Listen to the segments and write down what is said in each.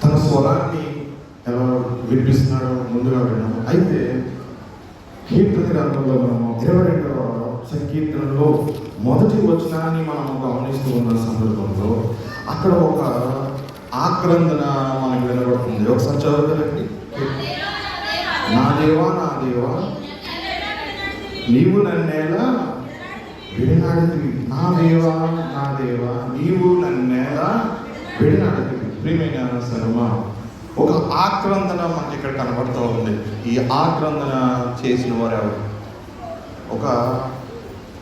తన స్వరాన్ని ఎలా వినిపిస్తున్నాడో ముందుగా విన్నాము. అయితే కీర్తన గ్రంథంలో మనము 22వ సంకీర్తనలో మొదటి వచనాన్ని మనము గమనిస్తూ ఉన్న సందర్భంలో అక్కడ ఒక ఆక్రందన మనకు వినబడుతుంది. ఒకసారి చదువుతారండి. నా దేవా నా దేవా నీవు నన్నేలా విడినాడితివి, నా దేవా నా దేవా నీవు నన్నేలా విడినాడితివి. ప్రియమైన శర్మ, ఒక ఆక్రందన మనకి ఇక్కడ కనబడుతూ ఉంది. ఈ ఆక్రందన చేసిన వారు ఎవరు?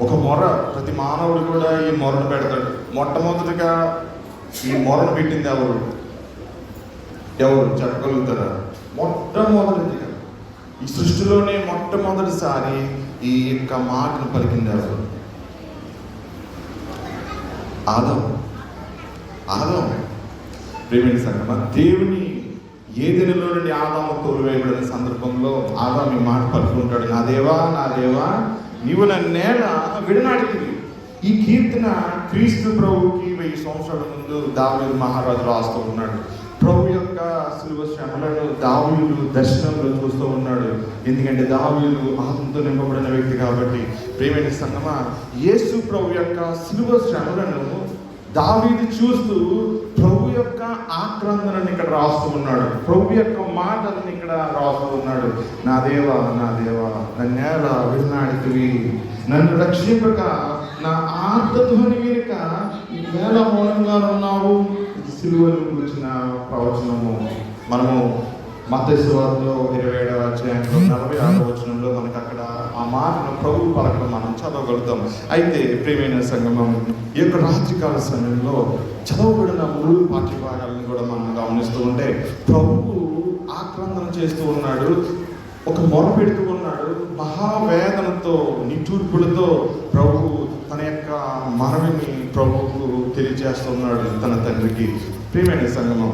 ఒక మొర. ప్రతి మానవుడు కూడా ఈ మొరను పెడతాడు. మొట్టమొదటిగా ఈ మొరను పెట్టింది ఎవరు చెప్పగలుగుతారా? మొట్టమొదటిగా ఈ సృష్టిలోనే మొట్టమొదటిసారి ఈ యొక్క మాటను పలికింది ఎవరు? ఆదాము. ప్రియమైన సంగమా, దేవుని ఏదెనులో నుండి ఆదాము తోలువేయబడిన సందర్భంలో ఆదాము ఈ మాట పలుకుంటాడు, నా దేవా నా దేవా నీవు నన్నేలా విడనాడితివి. ఈ కీర్తన క్రీస్తు ప్రభువుకి 1000 సంవత్సరాల ముందు దావీదు మహారాజు రాస్తూ ఉన్నాడు. ప్రభు యొక్క శిలువ శ్రమలను దావీదు దర్శనంలో చూస్తూ ఉన్నాడు. ఎందుకంటే దావీదు ఆత్మతో నింపబడిన వ్యక్తి కాబట్టి. ప్రియమైన సంగమా, యేసు ప్రభు యొక్క శిలువ శ్రమలను దావీదు చూస్తూ ప్రభు యొక్క ఆక్రందనని ఇక్కడ రాస్తూ ఉన్నాడు. ప్రభు యొక్క మాటలను ఇక్కడ రాస్తూ ఉన్నాడు. నా దేవా నా దేవా నన్నేలా విడనాడితివి, నన్ను రక్షింపక నా ఆర్తధ్వని వినుక నేల మౌనంగా ఉన్నావు. ఇది సిలువను గురించిన ప్రవచనము. మనము మత్తయి సువార్తలో 27వ అధ్యాయంలో 46వ వచనంలో మనకు అక్కడ ఆ మాటను ప్రభు పలకడం మనం చదవగలుగుతాం. అయితే ప్రియమైన సంగమం, ఈ యొక్క రాత్రికాల సమయంలో చదవబడిన 3 పాఠ్యభాగాలను కూడా మనం గమనిస్తూ ఉంటే ప్రభువు ఆక్రందన చేస్తూ ఉన్నాడు, ఒక మొర పెడుతూ ఉన్నాడు. మహావేదనతో నిట్టూర్పులతో ప్రభు తన యొక్క మనవిని ప్రభువుకు తెలియజేస్తున్నాడు తన తండ్రికి. ప్రియమైన సంగమం,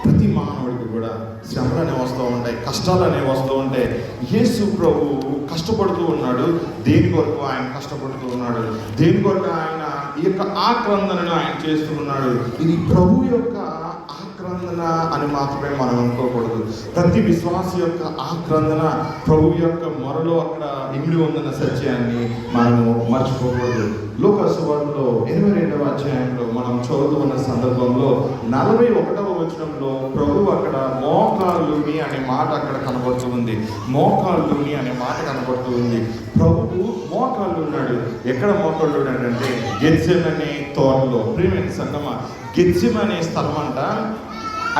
ప్రతి మానవుడికి కూడా శ్రమలు అనేవి వస్తూ ఉంటాయి, కష్టాలు అనేవి వస్తూ ఉంటాయి. యేసు ప్రభు కష్టపడుతూ ఉన్నాడు. దేని కొరకు ఆయన కష్టపడుతూ ఉన్నాడు? దేని కొరకు ఆయన ఈ యొక్క ఆక్రందనను ఆయన చేస్తూ ఉన్నాడు? ఇది ప్రభు యొక్క ఆక్రందన అని మాత్రమే మనం అనుకోకూడదు. ప్రతి విశ్వాసి యొక్క ఆక్రందన ప్రభు యొక్క మొరలో అక్కడ ఇమిడి ఉందన్న సత్యాన్ని మనము మర్చిపోకూడదు. లూకా సువార్తలో 22వ అధ్యాయంలో మనం చదువుతున్న సందర్భంలో 41వ వచనంలో ప్రభు అక్కడ మోకాళ్ళుని అనే మాట అక్కడ కనబడుతూ ఉంది. మోకాళ్ళుని అనే మాట కనబడుతూ ఉంది. ప్రభువు మోకాళ్ళు ఉన్నాడు. ఎక్కడ మోకాళ్ళు అంటే గెత్సెమనే తోటలో. ప్రియమైన సంగమా, గెత్సెమనే స్థలం అంట,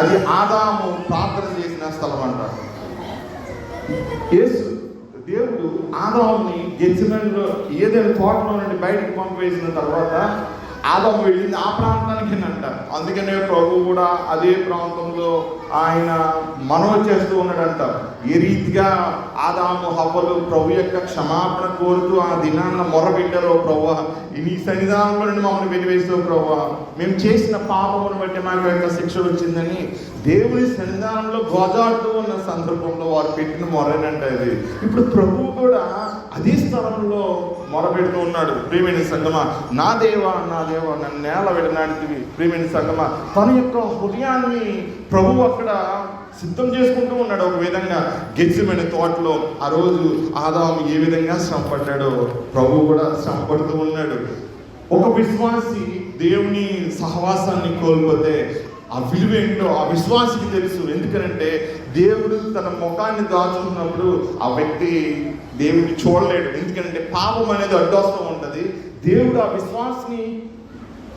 అది ఆదాము ప్రార్థన చేసిన స్థలం అంట. దేవుడు ఆదాముని గెత్సెమనేలో ఏదైనా తోటలో నుండి బయటకు పంపివేసిన తర్వాత ఆదాము వెళ్ళింది ఆ ప్రాంతానికి అంట. అందుకనే ప్రభు కూడా అదే ప్రాంతంలో ఆయన మనవి చేస్తూ ఉన్నాడంట. ఏ రీతిగా ఆదాము హవ్వలు ప్రభు యొక్క క్షమాపణ కోరుతూ ఆ దినాన్న మొరపెట్టారో, ప్రభువా నీ సన్నిధానంలో నుండి మమ్మల్ని వెలివేస్తావు ప్రభువా, మేము చేసిన పాపమును బట్టి మాకు యొక్క శిక్ష వచ్చిందని దేవుని సన్నిధానంలో గోజాడుతూ ఉన్న సందర్భంలో వారు పెట్టిన మొరేనంట ఇది. ఇప్పుడు ప్రభువు కూడా అదే స్థలంలో మొరపెడుతూ ఉన్నాడు. ప్రియమైన సంగమా, నా దేవా నా దేవా నన్ను నేల విడనాడితివి. ప్రియమైన సంగమా, తన యొక్క హృదయాన్ని ప్రభువు అక్కడ సిద్ధం చేసుకుంటూ ఉన్నాడు. ఒక విధంగా గెత్సెమనే తోటలో ఆ రోజు ఆదాము ఏ విధంగా శ్రమపడ్డాడో ప్రభువు కూడా శ్రమపడుతూ ఉన్నాడు. ఒక విశ్వాసి దేవుని సహవాసాన్ని కోల్పోతే ఆ విలువ ఏంటో ఆ విశ్వాసికి తెలుసు. ఎందుకంటే దేవుడు తన ముఖాన్ని దాచుకున్నప్పుడు ఆ వ్యక్తి దేవుడిని చూడలేడు. ఎందుకంటే పాపం అనేది అడ్డొస్తూ ఉంటుంది. దేవుడు ఆ విశ్వాసిని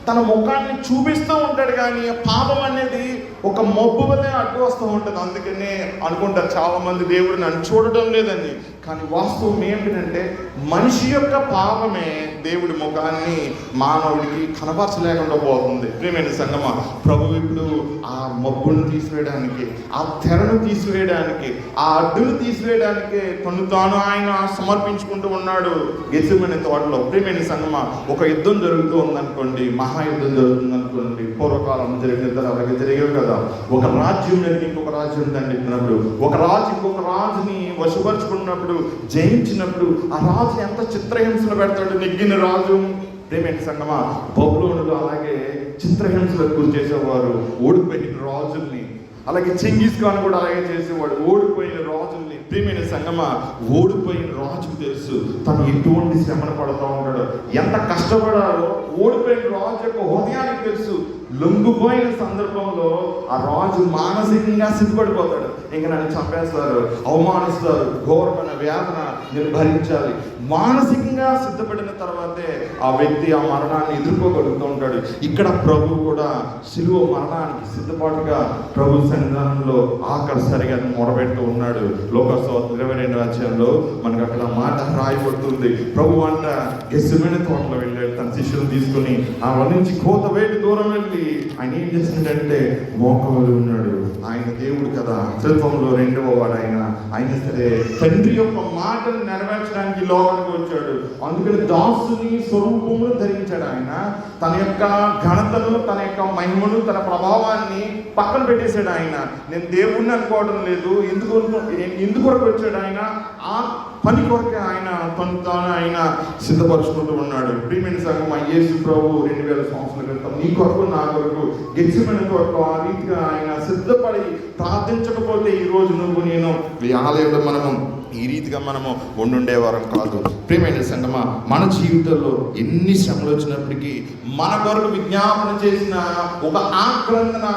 తన ముఖాన్ని చూపిస్తూ ఉంటాడు, కానీ పాపం అనేది ఒక మబ్బు వల్లే అడ్డు వస్తూ ఉంటుంది. అందుకనే అనుకుంటారు చాలామంది దేవుడు నన్ను చూడటం లేదని. కానీ వాస్తవం ఏంటంటే మనిషి యొక్క పాపమే దేవుడి ముఖాన్ని మానవుడికి కనపరచలేకుండా పోతుంది. ప్రియమైన సంగమా, ప్రభు ఇప్పుడు ఆ మబ్బును తీసివేయడానికి, ఆ తెరను తీసివేయడానికి, ఆ అడ్డును తీసివేయడానికి తను తాను ఆయన సమర్పించుకుంటూ ఉన్నాడు గెత్సెమనే తోటలో. ప్రియమైన సంగమా, ఒక యుద్ధం జరుగుతూ ఉందనుకోండి, మహాయుద్ధం జరుగుతుంది అనుకోండి. పూర్వకాలం జరిగిన అలాగే జరిగేవి కదా. ఒక రాజ్యం జరిగి ఇంకొక రాజ్యం దండినప్పుడు, ఒక రాజు ఇంకొక రాజుని వశపరుచుకున్నప్పుడు, జయించినప్పుడు ఆ రాజు ఎంత చిత్రహింసలు పెడతాడు నెగ్గిన రాజు. ప్రియమైన సంగమా, బబులోనులు అలాగే చిత్రహింసలకు గురి చేసేవారు ఓడిపోయిన రాజుల్ని. అలాగే చెంగిస్ ఖాన్ కూడా అలాగే చేసేవాడు. ఓడిపోయిన రాజుల్ని, ప్రియమైన సంగమా, ఓడిపోయిన రాజుకు తెలుసు తను ఎటువంటి శ్రమను పడుతూ ఉంటాడో, ఎంత కష్టపడాలో ఓడిపోయిన రాజు యొక్క హృదయానికి తెలుసు. లొంగిపోయిన సందర్భంలో ఆ రాజు మానసికంగా సిద్ధపడిపోతాడు. ఇంకా నన్ను చంపేస్తారు, అవమానిస్తారు, ఘోరమైన వేదన నేను భరించాలి. మానసికంగా సిద్ధపడిన తర్వాతే ఆ వ్యక్తి ఆ మరణాన్ని ఎదుర్కోగలుగుతూ ఉంటాడు. ఇక్కడ ప్రభు కూడా శిలువ మరణానికి సిద్ధపాటుగా ప్రభు సన్నిధానంలో ఆఖరిసరిగా మొరబెడుతూ ఉన్నాడు. లోకసువార్త 22వ అధ్యాయంలో మనకు అక్కడ మాట రాయబడుతుంది. ప్రభు అంట గెస్సెమనే తోటలో వెళ్ళాడు తన శిష్యులను తీసుకుని. ఆ నుంచి కోత వేటి దూరం వెళ్ళి ఆయన ఏం చేసిందంటే మోకాలు ఉన్నాడు. ఆయన దేవుడు కదా, త్రిత్వంలో రెండవ వాడు ఆయన. అయినా సరే తండ్రి యొక్క మాటను నెరవేర్చడానికి లోకానికి వచ్చాడు. అందుకని దాసుని స్వరూపమును ధరించాడు. ఆయన తన యొక్క ఘనతను, తన యొక్క మహిమను, తన ప్రభావాన్ని పక్కన పెట్టేశాడు. ఆయన నేను దేవుణ్ణి అనుకోవడం లేదు. ఎందుకొరకు వచ్చాడు ఆయన? ఆ పని కొరకే ఆయన తాను ఆయన సిద్ధపరుచుకుంటూ ఉన్నాడు. ప్రియమైన సంఘం, యేసు ప్రభు 2000 సంవత్సరాల క్రితం నీ కొరకు నా కొరకు గెత్సేమనే కొరకు ఆ రీతిగా ఆయన సిద్ధపడి ప్రార్థించకపోతే ఈరోజు నువ్వు నేను ఈ ఆలయంలో మనము ఈ రీతిగా మనము ఉండుండేవారం కాదు. ప్రియమైన సంగమా, మన జీవితంలో ఎన్ని శ్రమలు వచ్చినప్పటికీ మన కొరకు విజ్ఞాపన చేసిన ఒక ఆక్రందన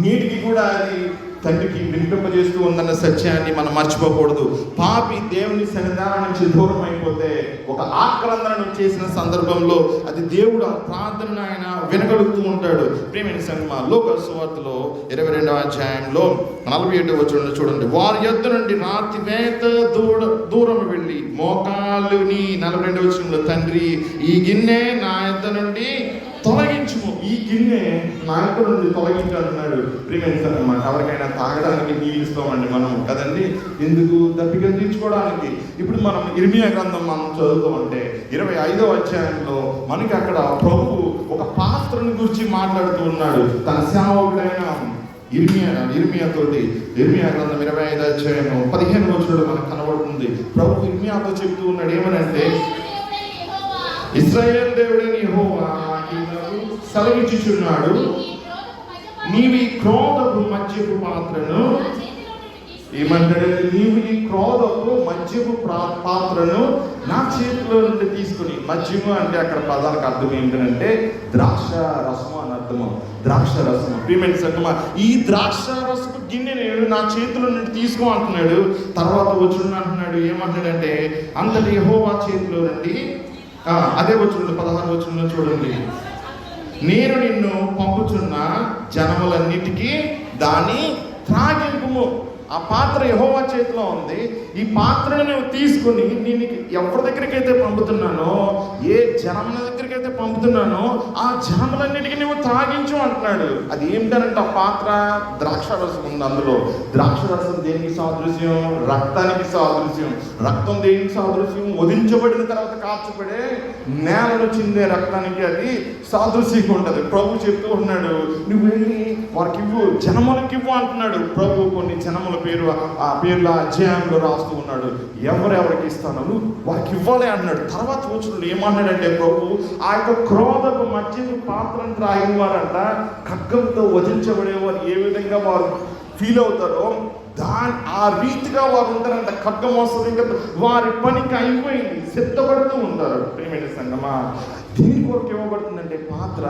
నీటికి కూడా అది తండ్రికి వినిపింపజేస్తూ ఉందన్న సత్యాన్ని మనం మర్చిపోకూడదు. పాపి దేవుని సన్నిధానం నుంచి దూరం అయిపోతే ఒక ఆక్రందన చేసిన సందర్భంలో అది దేవుడు ఆ ప్రార్థనను ఆయన వినగలుగుతూ ఉంటాడు. ప్రియమైన సంగమా, లోకసువార్తలో 22వ అధ్యాయంలో 47వ వచనంలో చూడండి. వారి యొద్ద నుండి రాత్రి వేత దూరం వెళ్ళి మోకాలుని 42వ వచనంలో తండ్రి ఈ గిన్నె నా యొద్ద నుండి తొలగించుము, ఈ గిన్నె నా యొక్క నుండి తొలగించాలన్నాడు. ప్రియమైన సంగమా, ఎవరికైనా తాగడానికి నీళ్ళు ఇస్తామండి మనం కదండి, ఎందుకు? దప్పిక తీర్చుకోవడానికి. ఇప్పుడు మనం ఇర్మియా గ్రంథం మనం చదువుతూ ఉంటే 25వ అధ్యాయంలో మనకి అక్కడ ప్రభు ఒక పాత్రను గురించి మాట్లాడుతూ ఉన్నాడు. తన సేవకుడైన ఇర్మియా తోటి. ఇర్మియా గ్రంథం 25వ అధ్యాయం 15వ వచనంలో మనకు కనబడుతుంది. ప్రభు ఇర్మియాతో చెప్తూ ఉన్నాడు ఏమనంటే, ఇశ్రాయేలు దేవుడైన యెహోవా సెలవిచ్చుచున్నాడు, నీవు ఈ క్రోధపు మద్యపు పాత్రను ఏమంటాడు? నీవు ఈ క్రోధపు మద్యపు పాత్రను నా చేతిలో నుండి తీసుకుని. మద్యము అంటే అక్కడ పదాలకు అర్థం ఏంటంటే ద్రాక్ష రసము అని అర్థము. ద్రాక్ష రసము. ప్రియమైన సంగమా, ఈ ద్రాక్ష రసపు గిన్నె నేను నా చేతిలో నుండి తీసుకో అంటున్నాడు. తర్వాత వచ్చుడు అంటున్నాడు ఏమంటాడంటే, అంతటి యెహోవా చేతిలో నుండి అదే వచనంలో 16వ వచనంలో చూడండి, నేను నిన్ను పంపుచున్న జనములన్నిటికీ దాన్ని త్రాగింపుము. ఆ పాత్ర యెహోవా చేతిలో ఉంది. ఈ పాత్రను నువ్వు తీసుకుని నేను ఎవరి దగ్గరికి అయితే పంపుతున్నానో, ఏ జనముల దగ్గరికి అయితే పంపుతున్నానో ఆ జనములన్నిటికీ నువ్వు త్రాగించు అంటున్నాడు. అది ఏమిటంటే ఆ పాత్ర ద్రాక్షరసం ఉంది. అందులో ద్రాక్షరసం దేనికి సాదృశ్యం? రక్తానికి సాదృశ్యం. రక్తం దేనికి సాదృశ్యం? వధించబడిన తర్వాత కాల్చబడే నేలను చిందే రక్తానికి అది సాదృశ్యంగా ఉంటుంది. ప్రభు చెప్తూ ఉన్నాడు, నువ్వు వెళ్ళి వారికి ఇవ్వు, జనములకి ఇవ్వు అంటున్నాడు. ప్రభు కొన్ని జనముల ఆ పేర్ల అధ్యాయంలో రాస్తూ ఉన్నాడు. ఎవరెవరికి ఇస్తాను నువ్వు వారికి ఇవ్వాలి అన్నాడు. తర్వాత వచ్చిన ఏమన్నాడంటే ప్రభు, ఆ యొక్క క్రోధపు మద్యపు పాత్రను త్రాగిన వారంట ఖడ్గంతో వధించబడేవారు ఏ విధంగా వారు ఫీల్ అవుతారో ఆ రీతిగా వారు ఉంటారంట. ఖడ్గం వస్తుంది కదా, వారి పనికి అయిపోయింది, సిద్ధపడుతూ ఉంటారు. ప్రియమైన సంగమా, దీని కొరకు ఇవ్వబడుతుందంటే పాత్ర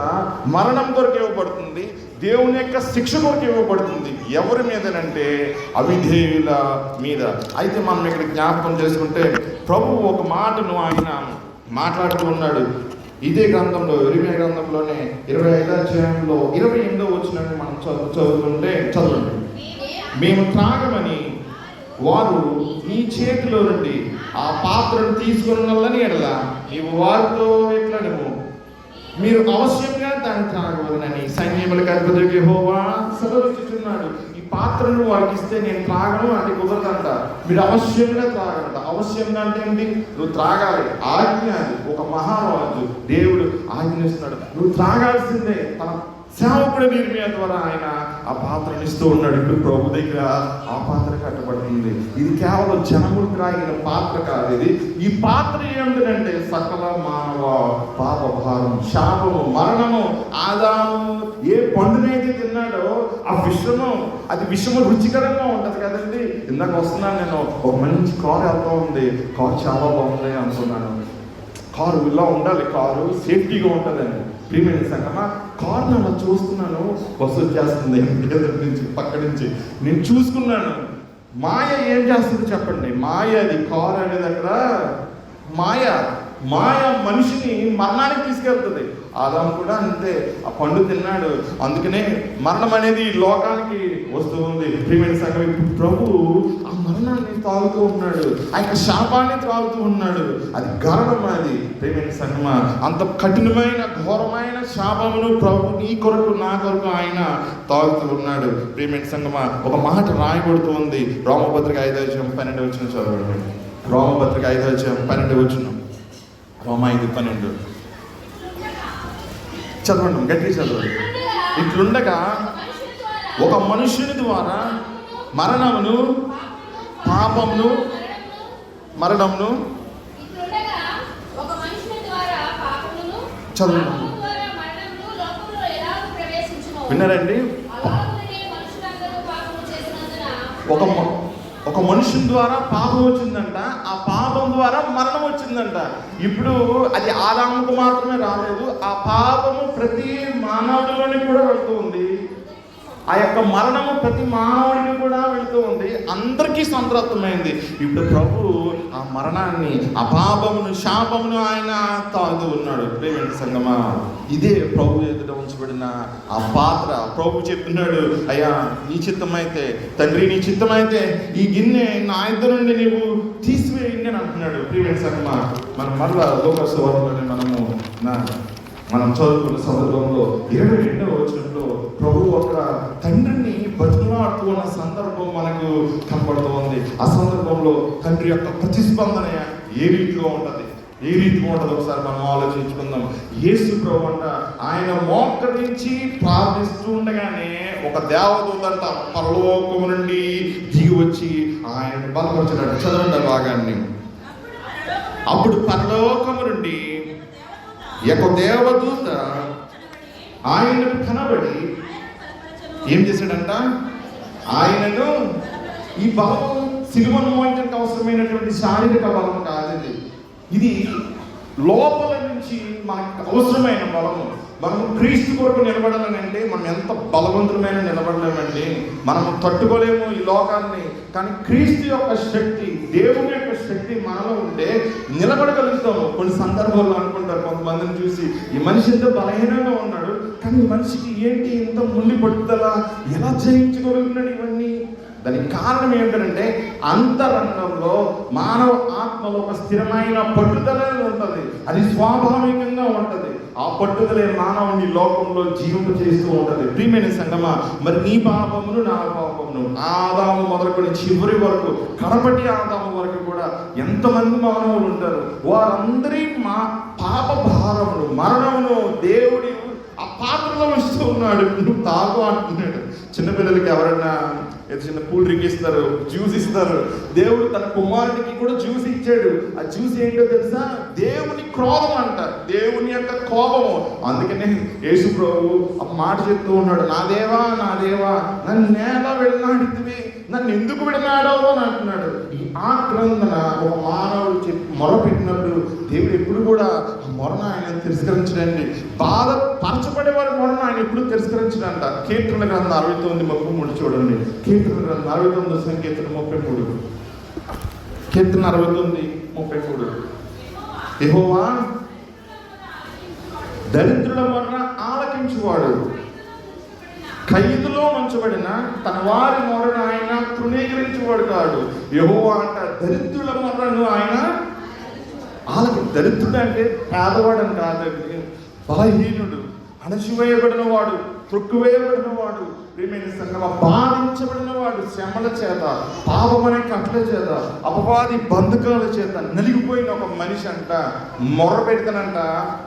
మరణం కొరకు ఇవ్వబడుతుంది, దేవుని యొక్క శిక్ష కొరకు ఇవ్వబడుతుంది. ఎవరి మీదనంటే అవిధేయుల మీద. అయితే మనం ఇక్కడ జ్ఞాపకం చేసుకుంటే ప్రభువు ఒక మాటను ఆయన మాట్లాడుతూ ఉన్నాడు. ఇదే గ్రంథంలో ఇర్మియా గ్రంథంలోనే 25వ అధ్యాయంలో 28వ వచనాన్ని మనం చదువుతుంటే చదవండి. మేము త్రాగమని వారు నీ చేతిలో నుండి ఆ పాత్రను తీసుకున్నని ఎడలా నీవు వారితో ఎట్లనము, మీరు అవశ్యంగా దాన్ని త్రాగవలనని సైన్యములకు అధిపతి యెహోవా సెలవిచ్చుచున్నాడు. ఈ పాత్రను వారికి ఇస్తే నేను త్రాగను అంటే కుదరదంట, మీరు అవశ్యంగా త్రాగంట. అవశ్యంగా అంటే ఏంటి? నువ్వు త్రాగాలి, ఆజ్ఞ. అది ఒక మహారాజు దేవుడు ఆజ్ఞిస్తున్నాడు, నువ్వు త్రాగాల్సిందే. తన సేవకుడు ఇర్మియా ద్వారా ఆయన ఆ ఆ పాత్రను ఇస్తూ ఉన్నాడు. ఇప్పుడు ప్రభు దగ్గర ఆ పాత్ర కట్టబడుతుంది. ఇది కేవలం జనములు త్రాగిన పాత్ర కాదు. ఈ పాత్ర ఏంటంటే సకల మానవ పాప భారం, శాపము, మరణము. ఆదాము ఏ పండునైతే తిన్నాడో ఆ విషము, అది విషము రుచికరంగా ఉంటుంది కదండి. ఇందాక వస్తున్నాను నేను, ఒక మంచి కారు వెళ్తూ ఉంది, కారు చాలా బాగుంది అనుకున్నాను. కారు ఇలా ఉండాలి, కారు సేఫ్టీగా ఉంటుందండి. ప్రియమైన సంగమా, కారుని అలా చూస్తున్నాను, బస్సు వచ్చేస్తుంది ఎదురు నుంచి, పక్క నుంచి. నేను చూసుకున్నాను, మాయ ఏం చేస్తుంది చెప్పండి? మాయ, అది కారు అనేది అక్కడ మాయ మనిషిని మరణానికి తీసుకెళ్తుంది. ఆదాము కూడా అంతే, ఆ పండు తిన్నాడు, అందుకనే మరణం అనేది లోకానికి వస్తూ ఉంది. ప్రియమైన సంఘం, ఇప్పుడు ప్రభు ఆ మరణాన్ని తాగుతూ ఉన్నాడు, ఆ యొక్క శాపాన్ని తాగుతూ ఉన్నాడు. అది గరణం. అది ప్రియమైన సంఘమా, అంత కఠినమైన ఘోరమైన శాపమును ప్రభు నీ కొరకు నా కొరకు ఆయన తాగుతూ ఉన్నాడు. ప్రియమైన సంఘమా, ఒక మాట రాయబడుతూ ఉంది. రోమపత్రిక 5:12 చదవండి. రోమపత్రిక 5:12 రోమా 5:12 చదవండి, గట్టి చదవండి. ఇట్లుండగా ఒక మనుష్యుని ద్వారా మరణమును, పాపమును, మరణమును చదవండి. విన్నారండి? ఒక మనుషుని ద్వారా పాపం వచ్చిందంట, ఆ పాపం ద్వారా మరణం వచ్చిందంట. ఇప్పుడు అది ఆదాముకు మాత్రమే రాలేదు, ఆ పాపము ప్రతి మానవుడిలోని కూడా వెళ్తూ ఉంది. ఆ యొక్క మరణము ప్రతి మానవుడిని కూడా వెళ్తూ ఉంది. అందరికీ సంతృప్తమైంది. ఇప్పుడు ప్రభు ఆ మరణాన్ని, ఆ పాపమును, శాపమును ఆయన తాగుతూ ఉన్నాడు. ప్రియమైన సంగమా, ఇదే ప్రభు ఎదుట ఉంచబడిన ఆ పాత్ర. ప్రభు చెప్తున్నాడు, అయ్యా నీ చిత్తమైతే, తండ్రి నీ చిత్తమైతే ఈ గిన్నె నా ఇద్దరు నుండి నీవు తీసివేయండి అని అంటున్నాడు. ప్రియమైన సంగమా, మనం మరలా లోకసువార్తలోనే మనం చదువుకున్న సందర్భంలో 22వ వచనంలో ప్రభు ఒక తండ్రిని బతిమలాడుతూ ఉన్న సందర్భం మనకు కనపడుతూ ఉంది. ఆ సందర్భంలో తండ్రి యొక్క ప్రతిస్పందన ఏ రీతిగా ఉంటుంది ఒకసారి మనం ఆలోచించుకుందాం. యేసు ప్రభు అంట, ఆయన మోకరించి ప్రార్థిస్తూ ఉండగానే ఒక దేవదూతంట పరలోకము నుండి దిగి వచ్చి ఆయన బలపరచాడు. చదవండి భాగాన్ని. అప్పుడు పరలోకము నుండి ఒక దేవదూత ఆయనకు కనబడి ఏం చేశాడంట? ఆయనను, ఈ బలం సిలువను మోయించడానికి అవసరమైనటువంటి శారీరక బలం కాదు, ఇది లోపల నుంచి మనకు అవసరమైన బలము. మనం క్రీస్తు కొరకు నిలబడాలని అంటే మనం ఎంత బలవంతులమైన నిలబడలేమండి, మనం తట్టుకోలేము ఈ లోకాన్ని. కానీ క్రీస్తు యొక్క శక్తి, దేవుని యొక్క శక్తి మనలో ఉంటే నిలబడగలుగుతాము. కొన్ని సందర్భాల్లో అనుకుంటారు కొంతమందిని చూసి, ఈ మనిషి ఎంతో బలహీనంగా ఉన్నాడు, కానీ ఈ మనిషికి ఏంటి ఇంత ముందు పట్టుదల, ఎలా జయించగలుగుతున్నాడు ఇవన్నీ? దానికి కారణం ఏంటంటే అంతరంగంలో మానవ ఆత్మలో ఒక స్థిరమైన పట్టుదల ఉంటుంది. అది స్వాభావికంగా ఉంటుంది. ఆ పట్టుదలే మానవుని లోకంలో జీవింప చేస్తూ ఉంటుంది. ప్రియమైన సంగమా, మరి నీ పాపమును నా పాపమును, ఆదాము మొదలుకొని చివరి వరకు, కడపటి ఆదాము వరకు కూడా ఎంతమంది మానవులు ఉంటారు, వారందరి మా పాప భారమును, మరణమును దేవుడి ఆ పాత్రలో ఇస్తూ ఉన్నాడు. నువ్వు తాగు అంటున్నాడు. చిన్నపిల్లలకి ఎవరైనా చిన్న కూల్ డ్రింక్ ఇస్తారు, జ్యూస్ ఇస్తారు. దేవుడు తన కుమారుడికి కూడా జ్యూస్ ఇచ్చాడు. ఆ జ్యూస్ ఏంటో తెలుసా? దేవుని క్రోధం అంట, దేవుని యొక్క కోపము. అందుకనే యేసు ప్రభు ఆ మాట చెప్తూ ఉన్నాడు, నా దేవా నన్ను నేల విడనాడితివి, నన్ను ఎందుకు విడనాడావు అని అంటున్నాడు. ఈ ఆక్రందన ఒక మానవుడు మొరపెట్టినప్పుడు దేవుడు ఎప్పుడు కూడా ఆ మొరను ఆయన తిరస్కరించడండి. బాధపరచబడే వారి మొరను ఆయన ఎప్పుడు తిరస్కరించడంట. కీర్తన గ్రంథం 69:33 చూడండి. కీర్తన గ్రంథం 69 సంకీర్తన 33. కీర్తన 69:33. యెహోవా దరిద్రుల మొర్ర ఆలకించువాడు, ఖైదులో ఉంచబడిన తన వారి మొర్రను ఆయన తృణీకరించేవాడు కాడు. యెహోవా అంట దరిద్రుల మొర్రను ఆయన దరిద్రుడు అంటే పేదవాడని కాదండి, బలహీనుడు, అణచివేయబడిన వాడు, త్రొక్కువేయబడిన వాడు, ప్రియమైన సంగమా, బాధించబడిన వాడు శ్రమల చేత, పాపమనే కట్ల చేత, అపవాది బంధకాల చేత నలిగిపోయిన ఒక మనిషి అంట మొర్ర పెడతానంట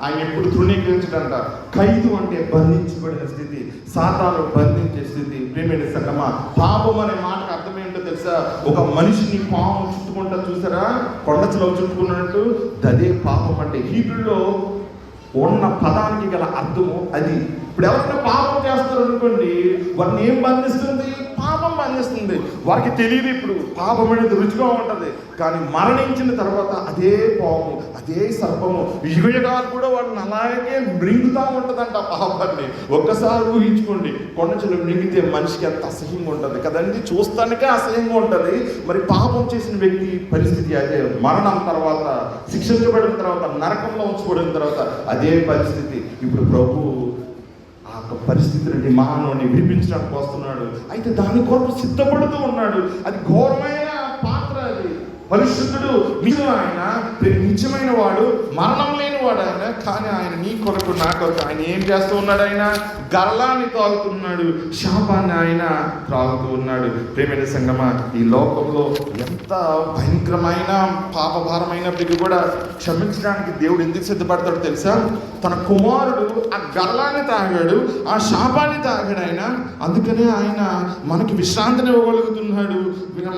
ఆయన ఎప్పుడు తృణీకరించడంట. ఖైదు అంటే బంధించబడిన స్థితి, సాతాను బంధించే స్థితి. ప్రియమైన సంగమా, పాపం అనే మాటకు అర్థం ఏంటో తెలుసా? ఒక మనిషిని పాము చుట్టుకుంటా చూసారా, కొండచలో చుట్టుకున్నట్టు, అదే పాపం అంటే. హీబ్రూలో ఉన్న పదానికి గల అర్థము అది. ఇప్పుడు ఎవరైనా పాపం చేస్తారు అనుకోండి, వారిని ఏం బంధిస్తుంది? పాపం బంధిస్తుంది. వారికి తెలియదు ఇప్పుడు పాపం అనేది రుచిగా ఉంటుంది, కానీ మరణించిన తర్వాత అదే పాము, అదే సర్పము యుగయుగాలు కూడా వాళ్ళని అలాగే మృంగుతూ ఉంటుందంట పాపాన్ని. ఒక్కసారి ఊహించుకోండి, కొండచెలు మృంగితే మనిషికి ఎంత అసహ్యంగా ఉంటుంది కదండి, చూస్తానికే అసహ్యంగా ఉంటుంది. మరి పాపం చేసిన వ్యక్తి పరిస్థితి అదే. మరణం తర్వాత, శిక్షించబడిన తర్వాత, నరకంలో ఉంచబడిన తర్వాత అదే పరిస్థితి. ఇప్పుడు ప్రభు ఆ పరిస్థితి నుండి మానవుని విడిపించడానికి వస్తున్నాడు. అయితే దాని కొరకు సిద్ధపడుతూ ఉన్నాడు. అది ఘోరమైన పాత్ర, అది పరిశుద్ధుడు, నిజం ఆయన, నిజమైన వాడు, మరణం లేని వాడు ఆయన. కానీ ఆయన నీ కొరకు నా కొరకు ఆయన ఏం చేస్తూ ఉన్నాడు? ఆయన గర్లాన్ని తాగుతున్నాడు, శాపాన్ని ఆయన త్రాగుతూ ఉన్నాడు. ప్రేమైన సంగమా, ఈ లోకంలో ఎంత భయంకరమైన పాపభారమైనప్పటికీ కూడా క్షమించడానికి దేవుడు ఎందుకు సిద్ధపడతాడు తెలుసా? తన కుమారుడు ఆ గర్లాన్ని తాగాడు, ఆ శాపాన్ని తాగాడు ఆయన. అందుకనే ఆయన మనకి విశ్రాంతిని ఇవ్వగలుగుతున్నాడు,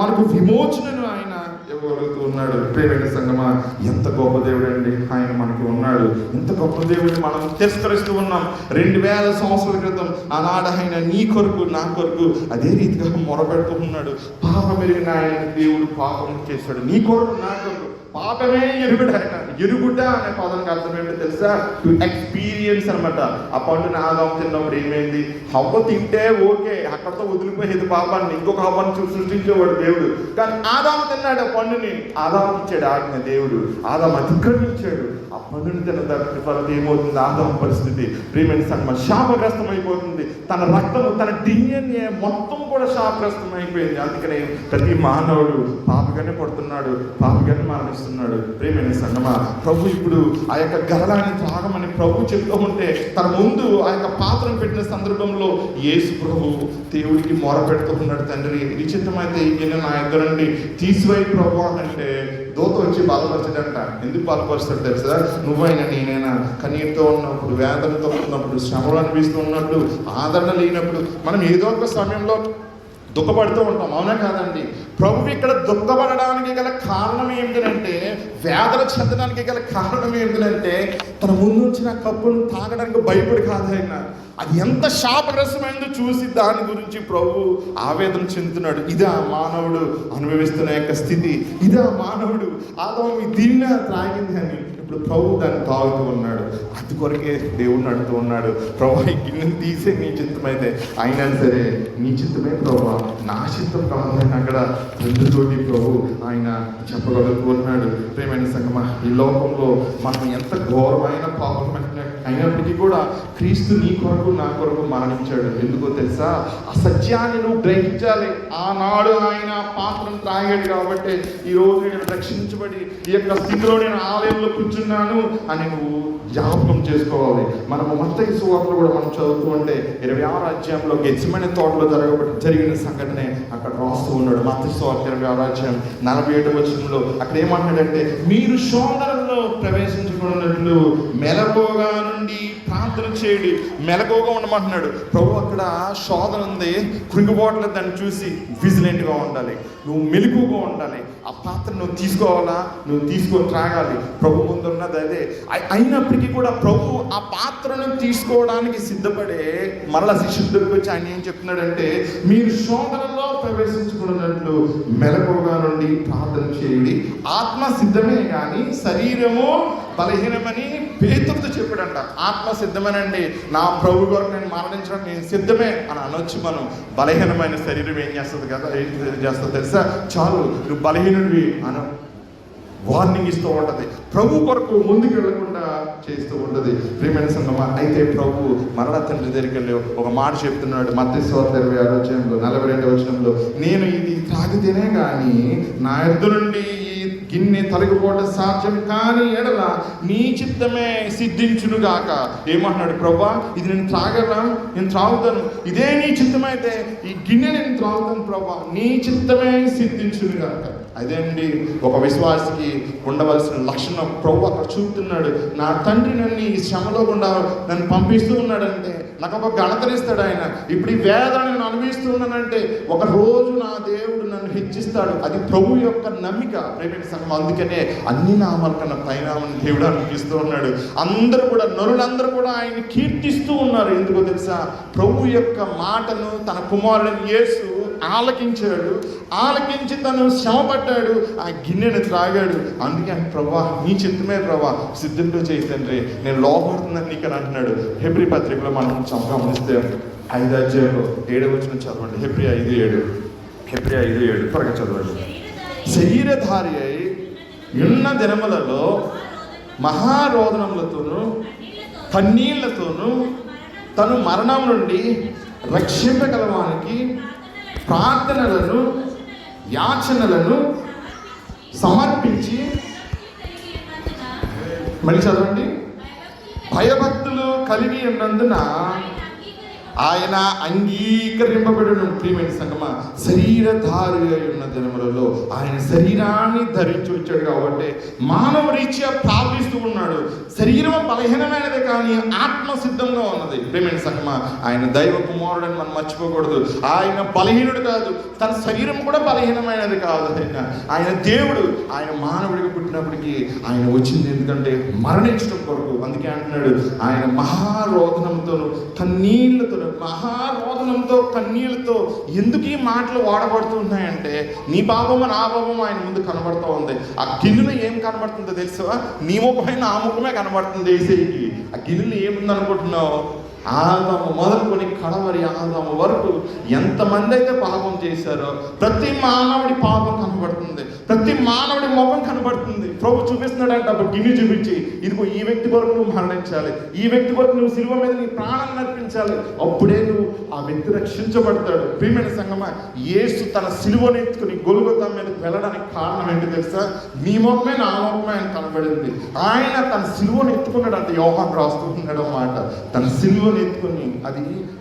మనకు విమోచనను ఆయన ఇవ్వగలుగుతూ ఉన్నాడు. ప్రేమైన సంగమా, ఎంత గొప్ప దేవుడు అండి ఆయన మనకి ఉన్నాడు. ఎంత గొప్ప దేవుడిని మనం తిరస్కరిస్తూ ఉన్నాం. 2000 సంవత్సరాల క్రితం ఆనాడు ఆయన నీ కొరకు నా కొరకు అదే రీతిగా మొరపెడుతూ ఉన్నాడు. పాపం ఎరిగిన ఆయన దేవుడు పాపం చేశాడు నీ కొరకు నా కొరకు. పాపమే ఎరుగుడు ఆయన. ఎరుగుట అనే పదానికి అర్థం ఏంటో తెలుసా? టు ఎక్స్పీరియన్స్ అనమాట. ఆ పండుని ఆదాము తిన్నప్పుడు ఏమైంది? హవ్వ తింటే ఓకే, అక్కడితో వదిలిపోయేది పాపాన్ని, ఇంకొక హవ్వను సృష్టించేవాడు దేవుడు. కానీ ఆదాము తిన్నాడు ఆ పండుని, ఆదాము ఇచ్చాడు ఆజ్ఞ దేవుడు, ఆదాము అతిక్రమించాడు. ఆ పండుని తిన్న తర్వాత ఏమవుతుంది? ఆదాము పరిస్థితి ప్రియమైన సంగమా శాపగ్రస్తం అయిపోతుంది. తన రక్తము, తన DNA మొత్తం కూడా శాపగ్రస్తం అయిపోయింది. అందుకనే ప్రతి మానవుడు పాపగానే పడుతున్నాడు, పాపగానే మరణిస్తున్నాడు. ప్రియమైన సంగమా, ప్రభు ఇప్పుడు ఆ యొక్క గరళాన్ని త్రాగమని ప్రభు చెప్తూ ఉంటే, తన ముందు ఆ యొక్క పాత్రను పెట్టిన సందర్భంలో యేసు ప్రభు దేవుడికి మొర పెడుతూ ఉన్నాడు. తండ్రి, నిశ్చితమైతే ఈయన నా ఇద్దరండి తీసివై ప్రభు అంటే దూత వచ్చి బలపరచడంట. ఎందుకు బలపరుస్తాడు తెలుసా? నువ్వైనా నేనైనా కన్నీటితో ఉన్నప్పుడు, వేదనతో ఉన్నప్పుడు, శ్రమలు అనిపిస్తూ ఉన్నప్పుడు, ఆదరణ లేనప్పుడు మనం ఏదో ఒక సమయంలో దుఃఖపడుతూ ఉంటాం, అవునా కాదండి? ప్రభు ఇక్కడ దుఃఖపడడానికి గల కారణం ఏమిటంటే, వేదన చెందడానికి గల కారణం ఏమిటంటే, తన ముందు వచ్చిన కప్పును తాగడానికి భయపడి కాదు ఆయన. అది ఎంత శాపగ్రస్తమైందో చూసి దాని గురించి ప్రభు ఆవేదన చెందుతున్నాడు. ఇదా మానవుడు అనుభవిస్తున్న యొక్క స్థితి, ఇదా మానవుడు ఆదాము దీన్ని త్రాగింది అని ఇప్పుడు ప్రభు దాన్ని తాగుతూ ఉన్నాడు. అది కొరకే దేవుడిని అడుగుతూ ఉన్నాడు, ప్రభు ఈ గిన్నెని తీసే నీ చిత్తమైతే, అయినా సరే నీ చిత్తమే ప్రభు, నా చిత్తం కావాలని అక్కడ రెండుతోటి ప్రభు ఆయన చెప్పగలుగుతూ ఉన్నాడు. ప్రియమైన సంగమా, ఈ లోకంలో మనం ఎంత ఘోరమైన పాపం అయినప్పటికీ కూడా క్రీస్తు నీ కొరకు నా కొరకు మరణించాడు. ఎందుకో తెలుసా? ఆ సత్యాన్ని నువ్వు గ్రహించాలి. ఆనాడు ఆయన పాత్రను త్రాగాడు కాబట్టి ఈరోజు నేను రక్షించబడి ఈ యొక్క స్థితిలో నేను ఆలయంలో కూర్చున్నాను అని నువ్వు జ్ఞాపకం చేసుకోవాలి. మనము మత్తయి సువార్తలో కూడా మనం చదువుతూ ఉంటే 26వ అధ్యాయంలో గెత్సేమనే తోటలో జరిగిన సంఘటనే అక్కడ రాస్తూ ఉన్నాడు. మత్తయి సువార్త 26వ అధ్యాయం 47వ వచనంలో అక్కడ ఏమంటాడంటే, మీరు శోధనలో ప్రవేశించుకున్నట్లు మెలకువగా నుండి ప్రార్థన చేయండి. మెలకువగా ఉండమంటున్నాడు ప్రభు. అక్కడ శోధన ఉంది, కృంగిపోవట్లేదు, దాన్ని చూసి విజిలెంట్గా ఉండాలి, నువ్వు మెలకువగా ఉండాలి. ఆ పాత్ర నువ్వు తీసుకోవాలా, నువ్వు తీసుకొని త్రాగాలి. ప్రభు ముందు ఉన్నది అదే. అయినప్పటికీ కూడా ప్రభు ఆ పాత్రను తీసుకోవడానికి సిద్ధపడే మరలా శిష్యుల దగ్గరికి వచ్చి ఆయన ఏం చెప్తున్నాడంటే, మీరు శోధనలో ప్రవేశించుకున్నట్లు మెలకువగా నుండి ప్రార్థన చేయండి. ఆత్మ సిద్ధమే కానీ శరీరము బలహీనమని పేతురుతో చెప్పాడంట. ఆత్మ సిద్ధమేనండి, నా ప్రభు కొరకు నేను మరణించడానికి నేను సిద్ధమే అని అనొచ్చు మనం. బలహీనమైన శరీరం ఏం చేస్తుంది కదా, ఏం చేస్తుంది తెలుసా? చాలు నువ్వు బలహీనుడివి అని వార్నింగ్ ఇస్తూ ఉంటుంది. ప్రభు కొరకు ముందుకు వెళ్లకుండా చేస్తూ ఉంటుంది. ప్రియమైన సంగమా, అయితే ప్రభు మరణ తండ్రి దగ్గరికి వెళ్ళి ఒక మాట చెప్తున్నాడు. మత్తయి సువార్త 26వ అధ్యాయంలో 42వ వచనంలో, నేను ఇది తాగితేనే కానీ నా యొద్ద నుండి ఈ గిన్నె తొలగిపోవట సాధ్యం కాని ఎడల నీ చిత్తమే సిద్ధించునుగాక. ఏమంటున్నాడు? ప్రభువా, ఇది నేను త్రాగలా, నేను త్రాగుతాను. ఇదే నీ చిత్తమైతే ఈ గిన్నె నేను త్రాగుతాను ప్రభువా, నీ చిత్తమే సిద్ధించునుగాక. అదేండి ఒక విశ్వాసికి ఉండవలసిన లక్షణం. ప్రభు అక్కడ చూపుతున్నాడు. నా తండ్రి నన్ను ఈ శ్రమలో గుండా నన్ను పంపిస్తూ ఉన్నాడంటే నాకు ఒక ఘనతనిస్తాడు ఆయన. ఇప్పుడు ఈ వేదన నేను అనుభవిస్తూ ఉన్నానంటే ఒక రోజు నా దేవుడు నన్ను హెచ్చిస్తాడు. అది ప్రభు యొక్క నమ్మిక. ప్రేమైన సంఘం, అందుకనే అన్ని నామాల కన్నా పైనామని దేవుడు అనిపిస్తూ ఉన్నాడు. అందరూ కూడా, నరులందరూ కూడా ఆయన కీర్తిస్తూ ఉన్నారు. ఎందుకో తెలుసా? ప్రభు యొక్క మాటను తన కుమారుడు యేసు ఆలకించాడు. ఆలకించి తను శ్రమపడ్డాడు, ఆ గిన్నెను త్రాగాడు. అందుకే ప్రభా, నీ చిత్తమే ప్రభా సిద్ధంతో చేయి తండ్రి, నేను లోపడుతుందని నీకు అని అంటున్నాడు. హెబ్రీ పత్రికలో మనం గమనిస్తే 5వ అధ్యాయంలో 7వ వచనం చదవండి. హెబ్రీ 5:7 త్వరగా చదవండి. శరీరధారి అయి ఉన్న దినములలో మహారోదనములతోనూ కన్నీళ్లతోనూ తను మరణం నుండి రక్షింపగలవానికి ప్రార్థనలను యాచనలను సమర్పించి, మళ్ళీ చదవండి, భయభక్తులు కలిగి ఉన్నందున ఆయన అంగీకరింపబడును. ప్రియమైన సంగమా, శరీరధారి అయి ఉన్న దినములలో ఆయన శరీరాన్ని ధరించి వచ్చాడు కాబట్టి మానవ రీత్యా ప్రార్థిస్తూ ఉన్నాడు. శరీరం బలహీనమైనది కానీ ఆత్మ సిద్ధంగా ఉన్నది. ప్రియమైన సంగమా, ఆయన దైవ కుమారుడని మనం మర్చిపోకూడదు. ఆయన బలహీనుడు కాదు, తన శరీరం కూడా బలహీనమైనది కాదు. ఆయన దేవుడు. ఆయన మానవుడికి పుట్టినప్పటికీ ఆయన వచ్చింది ఎందుకంటే మరణించడం కొరకు. అందుకే అంటున్నాడు, ఆయన మహారోదనంతోను కన్నీళ్లతో, మహారోదనంతో కన్నీళ్లతో. ఎందుకు ఈ మాటలు వాడబడుతూ ఉన్నాయంటే నీ పాపము నా పాపము ఆయన ముందు కనబడుతూ ఉంది. ఆ గిన్నెలో ఏం కనబడుతుందో తెలుసా? నీ ముఖమైన ఆ ముఖమే కనబడుతుంది ఏసైకి. ఆ గిన్నెలో ఏముందనుకుంటున్నావు? ఆదాము మొదలుకొని కడవరి ఆదాము వరకు ఎంతమంది అయితే పాపం చేశారో ప్రతి మానవుడి పాపం కనబడుతుంది, ప్రతి మానవుడి ముఖం కనబడుతుంది. ప్రభు చూపిస్తున్నాడంట, అప్పుడు గిన్నె చూపించి, ఇదిగో ఈ వ్యక్తి కొరకు నువ్వు మరణించాలి, ఈ వ్యక్తి కొరకు నువ్వు సిలువ మీద నీ ప్రాణాన్ని అర్పించాలి, అప్పుడే నువ్వు ఆ వ్యక్తి రక్షించబడతాడు. ప్రియమైన సంగమా, యేసు తన సిలువను ఎత్తుకుని గొల్గొతా మీదకి వెళ్ళడానికి కారణం ఏంటి తెలుసా? నీ ముఖమే నా ముఖమే ఆయన కనబడింది. ఆయన తన సిలువను ఎత్తుకున్నాడు అంటే యోహాను రాస్తూ ఉన్నాడు అన్నమాట. తన సిలువ ఎత్తుకుని, అది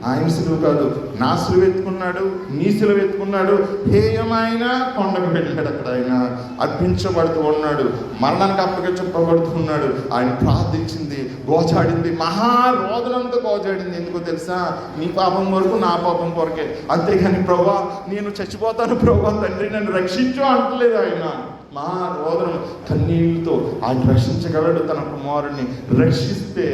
ఆయన సిలువ కాదు, నా సిలువ ఎత్తుకున్నాడు, నీ సిలువ ఎత్తుకున్నాడు. హేయమైన కొండకు వెళ్ళాడు. అక్కడ ఆయన అర్పించబడుతూ ఉన్నాడు, మరణానికి అప్పగించబడుతున్నాడు. ఆయన ప్రార్థించింది, గోచాడింది, మహారోదనంతో గోచాడింది. ఎందుకో తెలుసా? నీ పాపం వరకు నా పాపం కొరకే. అంతేగాని ప్రభా నేను చచ్చిపోతాను ప్రభా తండ్రి నన్ను రక్షించు అంటలేదు. ఆయన మహారోదనం కన్నీళ్ళతో ఆయన రక్షించగలడు. తన కుమారుడిని రక్షిస్తే,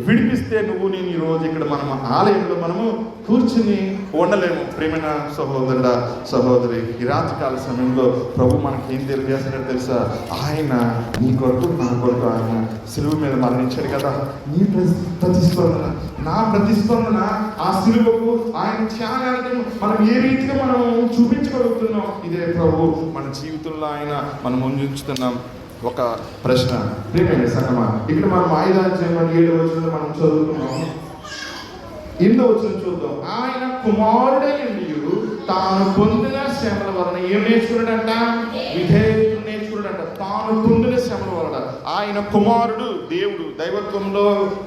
విడిపిస్తే నువ్వు నేను ఈరోజు ఇక్కడ మనం ఆలయంలో మనము కూర్చుని ఉండలేము. ప్రియమైన సహోదరుడా, సహోదరి, ఈ రాత్రికాల సమయంలో ప్రభు మనకి ఏం తెలియజేస్తున్నాడో తెలుసా? ఆయన నీ కొరకు నా కొరకు ఆయన సిలువ మీద మరణించాడు కదా. నీ ప్రతిస్పందన, నా ప్రతిస్పందన ఆ సిలువకు, ఆయన త్యాగానికి మనం ఏ రీతిగా మనం చూపించగలుగుతున్నాం. ఇదే ప్రభు మన జీవితంలో ఆయన మనం ఉంచుతున్నాం. ఒక ప్రశ్న, ప్రియమైన సంగమా, ఇక్కడ మనం 5వ అధ్యాయంలో 7వ వచనంలో మనం చదువుకున్నాం. 8వ వచనం చూద్దాం. ఆయన కుమారుడైన తాను పొందిన శ్రమల వలన ఏం నేర్చుకున్నాడంట? విధేయతను నేర్చుకున్నాడంట. తాను పొందిన శ్రమల వలన ఆయన కుమారుడు, దేవుడు, దైవత్వంలో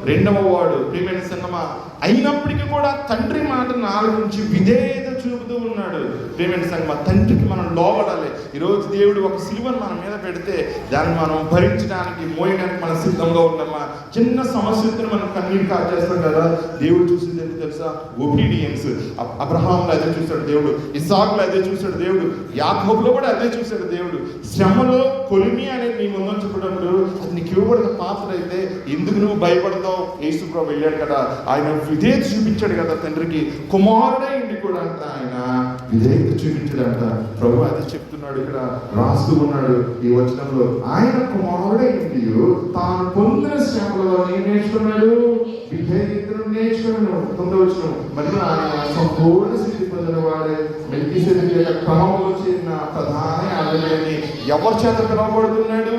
2వ వాడు. ప్రియమైన సంగమా, అయినప్పటికీ కూడా తండ్రి మాటను ఆలోచించి విధేయత చూపుతూ ఉన్నాడు. ప్రియమైన సంగమా, తండ్రికి మనం లోబడాలి. ఈరోజు దేవుడు ఒక సిలువను మన మీద పెడితే దాన్ని మనం భరించడానికి, మోయడానికి మనం సిద్ధంగా ఉన్నామా? చిన్న సమస్యతో మనం కన్నీరు కాచేస్తాం కదా. దేవుడు చూసింది ఏంటి తెలుసా? ఒబీడియన్స్. అబ్రహాంలో అదే చూశాడు దేవుడు, ఇస్సాకులో అదే చూశాడు దేవుడు, యాకోబులో కూడా అదే చూశాడు దేవుడు. శ్రమలో కొలిమి అనేది నీ ముందుంచుకున్నప్పుడు అది నీకు ఇవ్వబడిన పాత్ర అయితే ఎందుకు నువ్వు భయపడతావు? యేసు ప్రభు వెళ్ళాడు కదా, ఆయన విధేయత చూపించాడు కదా తండ్రికి. కుమారుడే ఇంటి కూడా అంట ఆయన విధేయత చూపించాడంట. ప్రభు అదే చెప్తున్నాడు, ఇక్కడ రాస్తూ ఉన్నాడు ఈ వచనంలో. ఆయన కుమారుడే ఇంటి తాను పొందిన శ్రమలో ఏం నేర్చుకున్నాడు? విధేయతను నేర్చుకున్నాడు. 9వ వచనం, మరియు ఆయన సంపూర్ణ స్థితి పొందిన వాడే మెల్కీసెదెకు యొక్క క్రమంలో చేరిన ప్రధాన యాజకుడని ఎవరి చేత పిలువబడుతున్నాడు?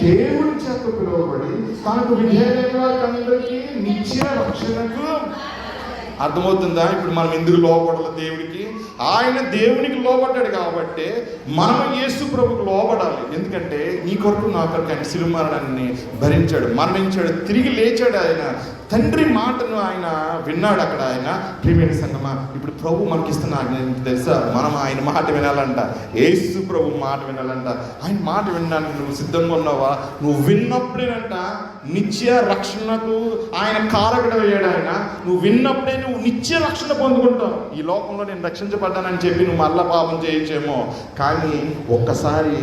దేవుడి చేత పిలువబడి తనకు విధేయులైన వారికి అందరికీ నిత్య రక్షణకు అర్థమవుతుందా? ఇప్పుడు మనం ఎందుకు లోబడాలి దేవుడికి? ఆయన దేవునికి లోబడ్డాడు కాబట్టి మనం యేసు ప్రభుకు లోబడాలి. ఎందుకంటే నీ కొరకు నా కొరకు ఆయన శిలువ మరణాన్ని భరించాడు, మరణించాడు, తిరిగి లేచాడు. ఆయన తండ్రి మాటను ఆయన విన్నాడు అక్కడ. ఆయన ప్రియమైన సంగమా, ఇప్పుడు ప్రభు మనకిస్తున్న ఆజ్ఞ తెలుసా? మనం ఆయన మాట వినాలంట. యేసు ప్రభు మాట వినాలంట. ఆయన మాట వినడానికి నువ్వు సిద్ధంగా ఉన్నావా? నువ్వు విన్నప్పుడేనంట నిత్య రక్షణకు ఆయన కారకుడు అయ్యాడు. ఆయన నువ్వు విన్నప్పుడే నువ్వు నిత్య రక్షణ పొందుకుంటావు. ఈ లోకంలో నేను రక్షించబడ్డానని చెప్పి నువ్వు మళ్ళా పాపం చేయొచ్చేమో, కానీ ఒక్కసారి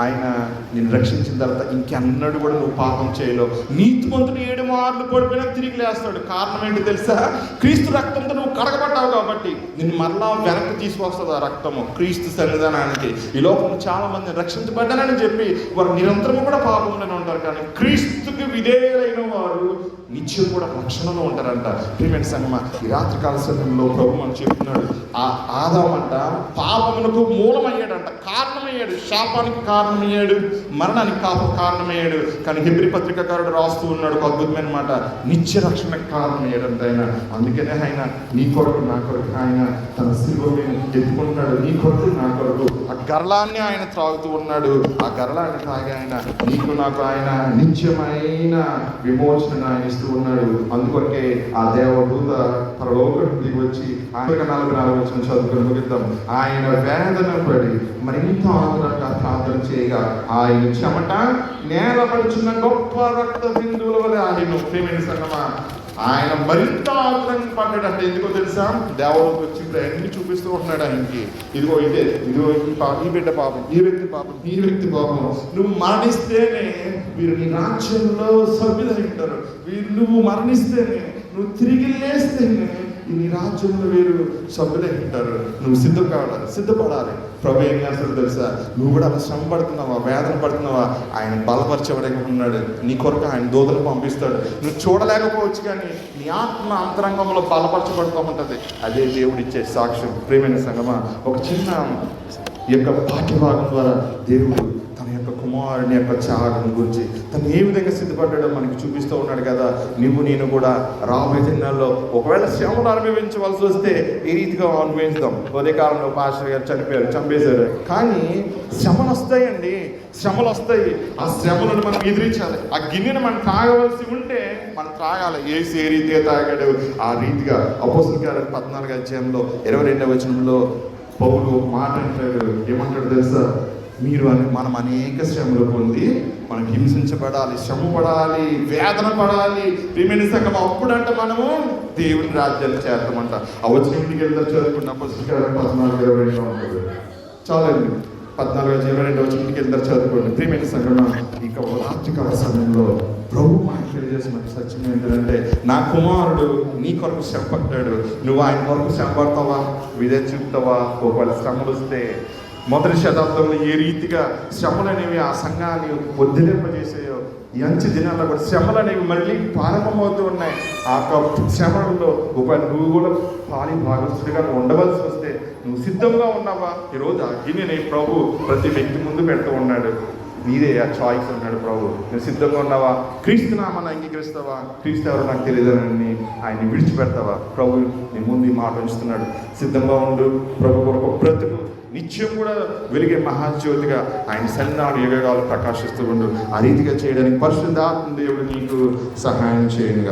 ఆయన నిన్ను రక్షించిన తర్వాత ఇంకెన్నడూ కూడా నువ్వు పాపం చేయలేవు. నీతిమంతుడు 7 మార్లు పడిపోయినా తిరిగి లేస్తాడు. కారణం ఏంటి తెలుసా? క్రీస్తు రక్తంతో నువ్వు కడగబడ్డావు కాబట్టి నిన్ను మరలా వెనక్కి తీసుకొస్తుంది ఆ రక్తము క్రీస్తు సన్నిధానానికి. ఈ లోకంలో చాలా మంది రక్షించబడ్డానని చెప్పి వారు నిరంతరం కూడా పాపంలోనే ఉంటారు, కానీ క్రీస్తుకి విధేయులైన వారు నిత్యం కూడా రక్షణలో ఉంటారంట. ప్రియమైన సంగమా, ఈ రాత్రికాల సమయంలో ప్రభు మనం చెప్తున్నాడు, ఆ ఆదామంట పాపమునకు మూలమయ్యాడంట, కారణమయ్యాడు, శాపానికి కారణమయ్యాడు, మరణానికి కారణమయ్యాడు. కానీ హెబ్రీ పత్రికాకారుడు రాస్తూ ఉన్నాడు ఒక అద్భుతమైన మాట, నిత్య రక్షణకు కారణమయ్యాడంట ఆయన. అందుకనే ఆయన నీ కొరకు నా కొరకు ఆయన తన శిలువను ఎత్తుకుంటున్నాడు. నీ కొరకు నా కొరకు ఆ గర్లాన్ని ఆయన త్రాగుతూ ఉన్నాడు. ఆ గర్లాన్ని తాగి ఆయన నీకు నాకు ఆయన నిత్యమైన విమోచన ఆయన ఇస్తూ ఉన్నాడు. అందుకొరకే ఆ దేవదూత పరలోకం దిగి వచ్చి 44 వచనం చదువుకుని ముగిద్దాం. ఆయన వేదన పడి మరింత ఆదరంగా ప్రార్థన చేయగా ఆయన చెమట నేలపడుచున్న గొప్ప రక్త బిందువుల వలె ఆయన. ప్రియమైన సంగమా, ఆయన మరింత ఆదరంగా పడ్డాడంటే ఎందుకో తెలుసా? దేవదూత వచ్చి ఇప్పుడు అన్ని చూపిస్తూ ఉంటున్నాడు ఆయనకి. ఇదిగో ఈ బిడ్డ పాపం, ఈ వ్యక్తి పాపం, ఈ వ్యక్తి పాపం. నువ్వు మరణిస్తేనే వీరు నీ రాజ్యంలో సభ్యులై ఉంటారు. నువ్వు మరణిస్తేనే, నువ్వు తిరిగి లేస్తేనే నీ రాజ్యంలో వీరు సభ్యులై ఉంటారు. నువ్వు సిద్ధపడాలి. ప్రభు ఏం చేస్తాడు తెలుసా? నువ్వు కూడా అలా శ్రమ పడుతున్నావా, వేదన పడుతున్నావా? ఆయన బలపరిచేవాడిగా ఉన్నాడు. నీ కొరకు ఆయన దూతలు పంపిస్తాడు. నువ్వు చూడలేకపోవచ్చు, కానీ నీ ఆత్మ అంతరంగంలో బలపరచబడుతూ ఉంటుంది. అదే దేవుడిచ్చే సాక్ష్యం. ప్రియమైన సంగమా, ఒక చిన్న ఈ యొక్క పాఠ్యభాగం ద్వారా దేవుడు తన యొక్క కుమారుని యొక్క త్యాగం గురించి తను ఏ విధంగా సిద్ధపడ్డాడో మనకి చూపిస్తూ ఉన్నాడు కదా. నువ్వు నేను కూడా రాబోయే దినాల్లో ఒకవేళ శ్రమలు అనుభవించవలసి వస్తే ఏ రీతిగా అనుభవించుదాం. అదే కాలంలో పాస్టర్ గారు చంపేశారు. కానీ శ్రమలు వస్తాయండి, శ్రమలు వస్తాయి. ఆ శ్రమలను మనం ఎదిరించాలి. ఆ గిన్నెను మనం తాగవలసి ఉంటే మనం త్రాగాలి. యేసు ఏ రీతిగా తాగాడు ఆ రీతిగా. అపోస్తలుల కార్యాలు 14వ అధ్యాయంలో 22వ వచనంలో పౌలు ఒక మాట అంటాడు. ఏమంటాడు తెలుసా? మనం అనేక శ్రమలు పొంది మనం హింసించబడాలి, శ్రమ పడాలి, వేదన పడాలి. ప్రియమైన సంగమం, అప్పుడంట మనము దేవుని రాజ్యాన్ని చేద్దామంట. ఆ వచ్చిన ఇంటికి వెళ్తారు చదువుకున్న అపోస్తలుల కార్యాలు 14:22 ఉంటుంది. చాలండి, 14:22 వచ్చిన ఇంటికి వెళ్తారు చదువుకోండి. ప్రియమైన సంగమం, ఇక రాత్రికాల సమయంలో ప్రభు మనకు తెలియజేసిన సత్యం ఏంటంటే, నా కుమారుడు నీ కొరకు శ్రమ పడ్డాడు. నువ్వు ఆయన కొరకు శ్రమ పడతావా, విధేయత చూపుతావా? ఒకవేళ శ్రమలు వస్తే మొదటి శతాబ్దంలో ఏ రీతిగా శ్రమలు అనేవి ఆ సంఘాన్ని వదిలింపజేసాయో, ఈ అంచె దినాల్లో కూడా శ్రమలు అనేవి మళ్ళీ ప్రారంభమవుతూ ఉన్నాయి. ఆ శ్రమలలో ఒకవేళ నువ్వు కూడా భాగస్తుడిగా ఉండవలసి వస్తే నువ్వు సిద్ధంగా ఉన్నావా? ఈరోజు ఆ గిన్నెని ప్రభు ప్రతి వ్యక్తి ముందు పెడుతూ ఉన్నాడు. నీదే ఆ చాయిస్ అన్నాడు ప్రభు. నువ్వు సిద్ధంగా ఉన్నావా? క్రీస్తు నామాన్ని అంగీకరిస్తావా? క్రీస్తు ఎవరో నాకు తెలియదని ఆయన్ని విడిచిపెడతావా? ప్రభు నీ ముందు ఈ మాట ఉంచుతున్నాడు. సిద్ధంగా ఉండు. ప్రభు కొరకు బ్రతుకు. నిత్యం కూడా వెలిగే మహాజ్యోతిగా ఆయన సన్నిధానం యుగకాలు ప్రకాశిస్తూ ఉండు. ఆ రీతిగా చేయడానికి పరిశుద్ధాత్మ దేవుడు నీకు సహాయం చేయండి.